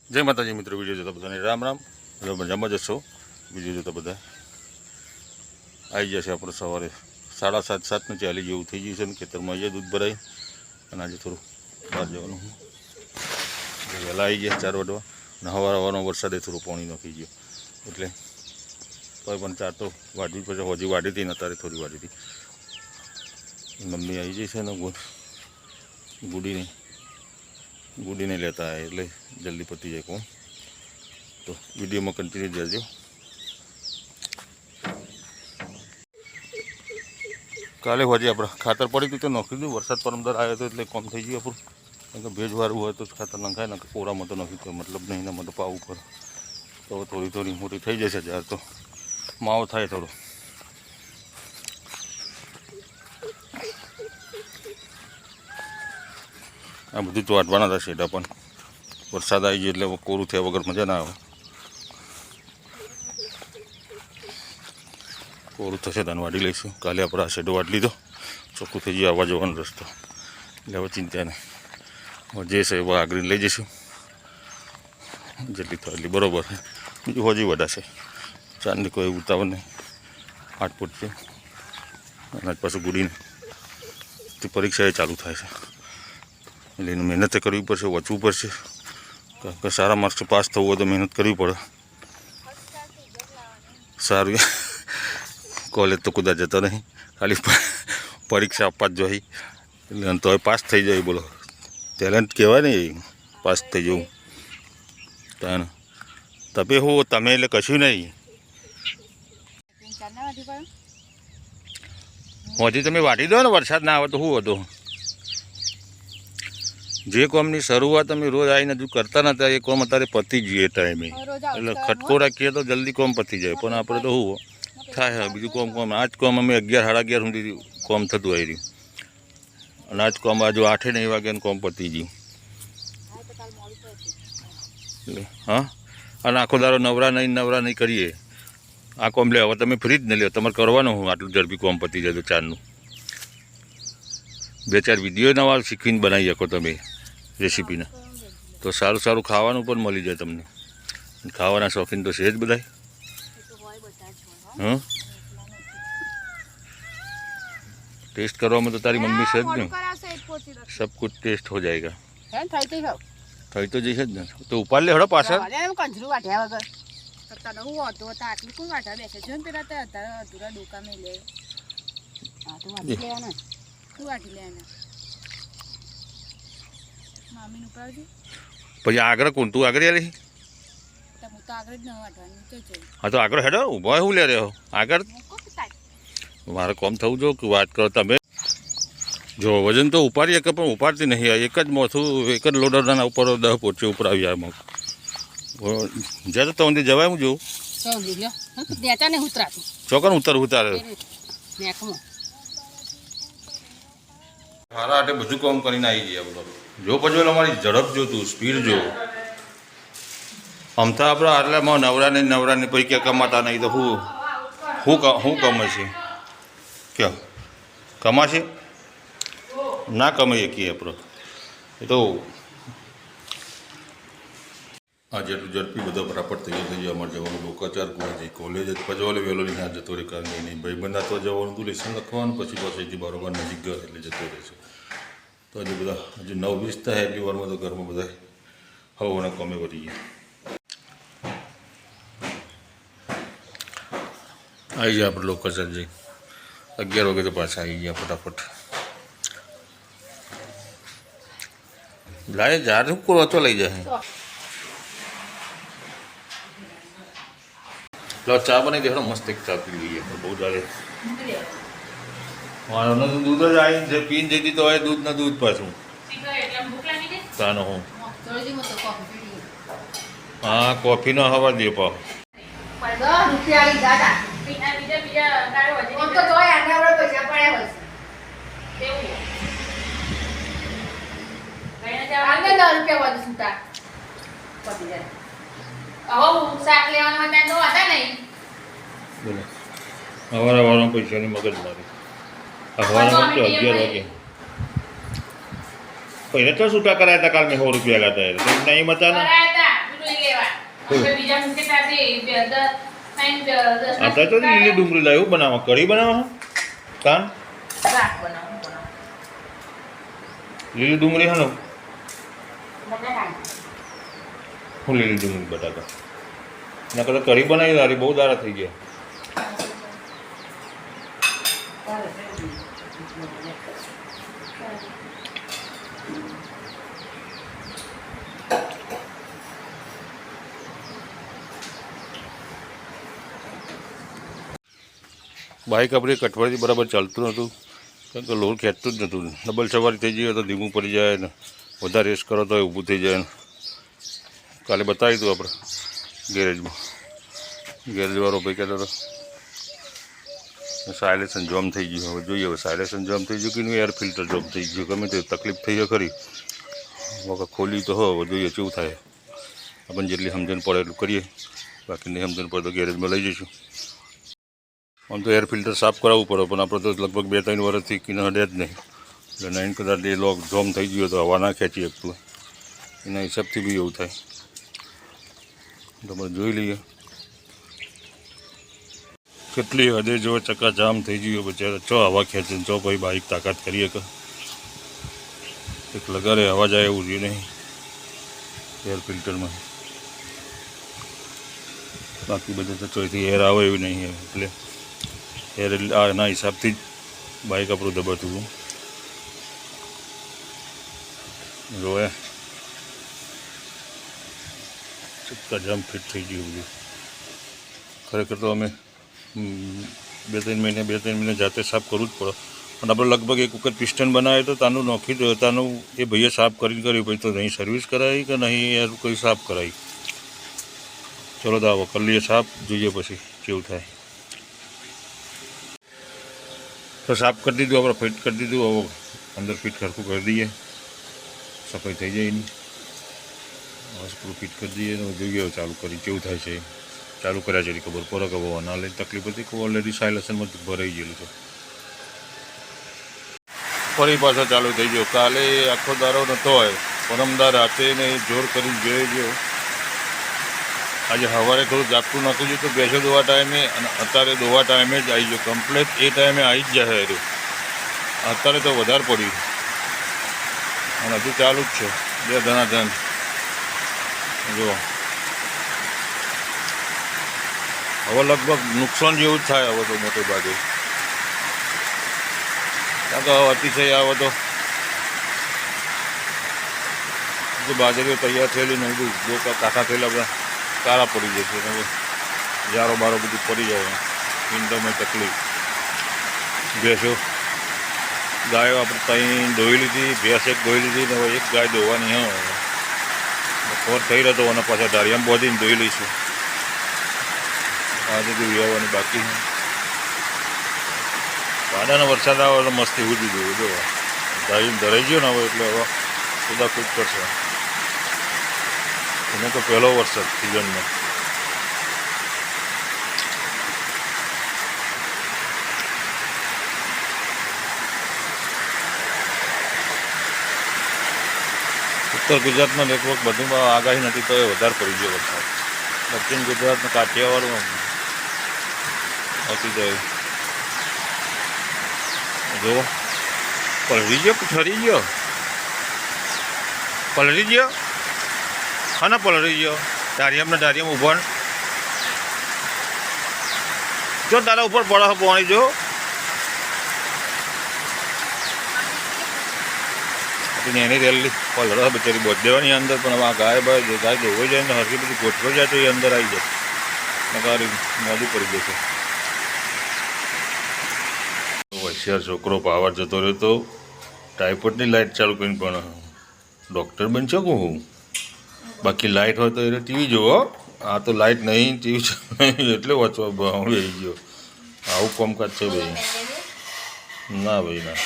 જય માતાજી મિત્રો, વિડીયો જોતા બધાને રામ રામ. મજામાં જશો? વિડીયો જોતા બધા આવી જશે. આપણે સવારે 7:30 ચાલી જેવું થઈ ગયું છે ને ખેતરમાં આવીએ દૂધ ભરાય. અને આજે થોડું બહાર જવાનું વહેલા આવી ગયા 4 વાગવા. અને હવારનો વરસાદે થોડું પાણી નાખી ગયો એટલે તોય પણ 4 તો વાઢવી પછી હજી વાઢી હતી ને અત્યારે થોડી વાઢી હતી. મમ્મી આવી જશે ને ગુડીને લેતા એટલે જલ્દી પતી જાય કોમ. તો વિડીયોમાં કન્ટિન્યુ જજો. કાલે હજી આપણે ખાતર પડી હતું તો નાખી દીધું. વરસાદ પરમદાર આવ્યો હતો એટલે કોમ થઈ ગયું આપણું. કારણ કે ભેજવાળું હોય તો ખાતર નખાય ને કોરામાં તો નાખી કોઈ મતલબ નહીં. એના માટે પાવું પર તો થોડી મોટી થઈ જશે. જ્યારે તો માવો થાય થોડો. આ બધું તો વાટવાના હતા શેડા, પણ વરસાદ આવી ગયો એટલે કોરું થયા વગર મજા ના આવે. કોરું થશે તો વાટી લઈશું. કાલે આપણે આ શેડો વાટી લીધો, ચોખ્ખું થઈ ગયું આવવા જવાનો રસ્તો. એટલે હવે ચિંતા નહીં, જે છે એ આગળ લઈ જઈશું જેટલી થાય એટલી બરાબર. બીજું હજી વડાશે. ચાંદની કોઈ ઉતાવળ નહીં. 8 ફૂટ છે અને પાછું ગુડીને પરીક્ષા ચાલુ થાય છે એટલે એની મહેનત કરવી પડશે, વાંચવું પડશે. કારણ કે સારા માર્ક્સ પાસ થવું હોય તો મહેનત કરવી પડે. સારું કોલેજ તો કદાચ જતો નહીં, ખાલી પરીક્ષા આપવા જ જોઈએ એટલે તો પાસ થઈ જાય. બોલો ટેલેન્ટ કહેવાય ને, એ પાસ થઈ જવું. તાને તપે હું તમે એટલે કશું નહીં. હજી તમે વાટી દો ને, વરસાદ ના આવે તો શું હતું. જે કોમની શરૂઆત અમે રોજ આવીને હજુ કરતા નતા એ કોમ અત્યારે પતી જઈએ ટાઈમે. એટલે ખટકો રાખીએ તો જલ્દી કોમ પતી જાય. પણ આપણે તો શું થાય બીજું કોમ આ જ કોમ અમે 11-11:30 સુધી કોમ થતું આવી રહ્યું. અને આ જ કોમ આજુ 8-9 વાગ્યાનું કોમ પતી ગયું. એટલે હા, અને આખો દારો નવરા નહીં કરીએ આ કોમ. લે હવે તમે ફ્રી જ નહીં લ્યો, તમારે કરવાનું હું આટલું ઝડપી કોમ પતી જાય તો 4નું. 2-4 વિડીયો નવા શીખવીને બનાવી શકો તમે રેસીપીના, તો સારું ખાવાનું પણ મળી જાય તમને. ખાવાના શોખીન તો છે જ બધા. હા, ટેસ્ટ કરવામાં તો તારી મમ્મી છે જ ને. સબ કુછ ટેસ્ટ હો જાયગા. થઈ તો જઈશ જ ને. તો ઉપાડ લે હડો પાછળ. પછી આગળ કોણ? તું આગળ લે. હા તો આગળ હેડો. ઊભો હું લે રહ્યો આગળ? મારે કોમ થવું જો કે વાત કરો તમે. જો વજન તો ઉપાડીએ કે પણ ઉપાડતી નહીં. એક જ મોથું એક જ લોડરના ઉપર 10 પોચે ઉપર આવી જાય. જ્યાં તો તમને જવાય હું જોઉં ચોકન ઉતારે હારા હાટે બધું કામ કરીને આવી ગયા. બોલો જો પછી અમારી ઝડપ જો, તું સ્પીડ જો. આમથા આપણે આટલામાં નવરા ને પૈકી કમાતા નહીં તો હું કમાશે? ક્યાં કમાશે? ના કમાઈએ કીએ આપણે. એ તો આ જેટલું ઝડપી બધો ફટાફટ થઈ ગયો. અમારે જવાનું લોકાચાર કોલેજ જ પજવાલે વહેલો લઈને આ જતો રહે. કારણ નહીં ભાઈ બંધ તો જવાનું તું લેસન લખવાનું, પછી અહીંથી બરોબર નજીક ગયો એટલે જતો રહેશે. તો હજુ બધા 9:20 થાય એટલી વારમાં તો ઘરમાં બધા હવાના કોમે વધી ગયા. આવી ગયા આપણે લોકાચાર જઈ 11 વાગે તો પાછા આવી ગયા ફટાફટ. લાય ઝાડ કોરો તો લઈ જાય. ચા બનાવી દે મસ્ત. એક ચા પી લઈએ બહુ ચાલે. દૂધ જ આવી પીને જતી તો હોય દૂધ ના દૂધ પાછું તાનો હું. હા કોફી નો હવા દે પાવ. હવારમાં પૈસાની મગજ મારી. હવારમાં 11 વાગે પહેલે તો છૂટા કરાયા હતા. કાલ મેં 100 રૂપિયા લાતા નહીં મચાના. આપણે તો લીલી ડુંગળી લાવ્યું બનાવવા, કઢી બનાવવા કાન લીલી ડુંગળી હાલો હું લીલી ડુંગળી બટાકા ના કદાચ કઢી બનાવી તારી બહુ દારા થઈ ગયા. બાઇક આપણે કઠવાડથી બરાબર ચાલતું નહોતું કારણ કે લોડ ખેંચતું જ નહોતું. ડબલ સવારી થઈ જાય તો ધીમું પડી જાય ને વધારે રેસ કરો તો ઊભું થઈ જાય ને. કાલે બતાવી હતું આપણે ગેરેજવાળો ભાઈ કહેતો હતો સાયલેશન જોમ થઈ ગયું. હવે જોઈએ હવે સાયલેશન જોમ થઈ ગયું કે નહીં એર ફિલ્ટર જોમ થઈ ગયું ગમે તે તકલીફ થઈ જાય ખરી. વખત ખોલી તો હવે જોઈએ કેવું થાય. આપણને જેટલી સમજણ પડે એટલું કરીએ, બાકી નહીં સમજણ પડે તો ગેરેજમાં લઈ જઈશું. આમ તો એર ફિલ્ટર સાફ કરાવવું પડે પણ આપણે તો લગભગ 2-3 વર્ષથી કિના હડે જ નહીં. એટલે નહીં કદાચ એ લોક જોમ થઈ ગયો તો હવા ના ખેંચી શકતું એના હિસાબથી બી એવું થાય. તમારે જોઈ લઈએ કેટલી હદે જો ચક્કાજામ થઈ ગયો બચારા. ચો હવા ખેંચે ચો ભાઈ બાઇક તાકાત કરીએ કે એક લગાડે હવા જાય એવું રહ્યું નહીં એર ફિલ્ટરમાં. બાકી બધું તો ચોઈથી એર આવે એવું નહીં એટલે એર એના હિસાબથી જ બાઇક આપણું દબાતું હતું. જોએ ચક્કાજામ ફિટ થઈ ગયું બધું. ખરેખર તો અમે 2-3 મહિને જાતે સાફ કરવું જ પડે પણ આપણે લગભગ એક વખત પિસ્ટન બનાવે તો તાનું નોખી દો તાનું એ ભાઈએ સાફ કર્યું પછી તો નહીં સર્વિસ કરાવી કે નહીં યાર કોઈ સાફ કરાવી. ચલો તો આવો કરી લઈએ સાફ, જોઈએ પછી કેવું થાય. તો સાફ કરી દીધું આપણે, ફિટ કરી દીધું. હવે અંદર ફિટ સરખું કરી દઈએ, સફાઈ થઈ જાય એની. બસ પૂરું ફિટ કરી દઈએ ને જોઈએ ચાલુ કરી કેવું થાય છે. ચાલુ કર્યા છે ખબર પડે કે બહુ ના લઈને તકલીફ હતી કે ઓલરેડી સાયલેશનમાં ભરાઈ ગયેલું છે. ફરી પાછો ચાલુ થઈ ગયો. કાલે આખો દારો નહોતો હોય, પરમદાર રાતે ને જોર કરી જોઈ ગયો. આજે સવારે થોડું જાગતું નાખું છું તો ભેંસો દોવા ટાઈમે અને અત્યારે દોવા ટાઈમે જ આવી ગયો. કમ્પ્લેટ એ ટાઈમે આવી જ જાય રહ્યું. અત્યારે તો વધારે પડ્યું અને હજુ ચાલુ જ છે. 2 ધનાધન જુઓ. હવે લગભગ નુકસાન જેવું જ થાય હવે તો મોટે ભાગે. કારણ કે હવે અતિશય આવે તો બાજરીઓ તૈયાર થયેલી ને બધું ડોકા કાંઠા થયેલા બધા કાળા પડી જશે. હવે જારો બારો બધું પડી જાય, ઈંડામાં તકલીફ. ભેંસો ગાયો આપણે ત્યાં ધોઈ લીધી, ભેંસ એક ધોઈ લીધી ને હવે એક ગાય ધોવાની. હા ખબર થઈ રહ્યો તો અને પાછા ધારિયામાં બોધીને ધોઈ લઈશું. આજે બી વ્યવહારની બાકી છે. પાડાનો વરસાદ આવે તો મસ્તી ઉડી ગયું. જો ધરાઈ ગયો ને હવે એટલે હવે કુદાકૂદ કરશે. એને તો પહેલો વરસાદ સિઝનમાં. ઉત્તર ગુજરાતમાં નેટવર્ક બધુંમાં આગાહી નથી તો એ વધારે પડી ગયો વરસાદ. દક્ષિણ ગુજરાતમાં કાઠિયાવાડમાં આવતી જાય. જો પલરી ગયો, ઠરી ગયો, પલરી ગયો. હા ના પલરી ગયો. ધારિયામાં ઊભા જો તારા ઉપર પડે પાણી. જો એની રેલી પલડો બચારી બોધ દેવાની અંદર પણ હવે આ ગાય ગાય ધોવાઈ જાય ને હરકી બધી ગોઠવાઈ જાય તો એ અંદર આવી જાય. નકારી મોડું પડી જશે. હોશિયાર છોકરો પાવર જતો રહ્યો તો ટાઈફોઈડની લાઇટ ચાલુ કરીને પણ ડૉક્ટર બનશો કે હું. બાકી લાઇટ હોય તો એને ટીવી જોવો. આ તો લાઇટ નહીં, ટીવી નહીં એટલે વાંચવા હું આવી ગયો. આવું કામકાજ છે ભાઈ. ના ભાઈ ના.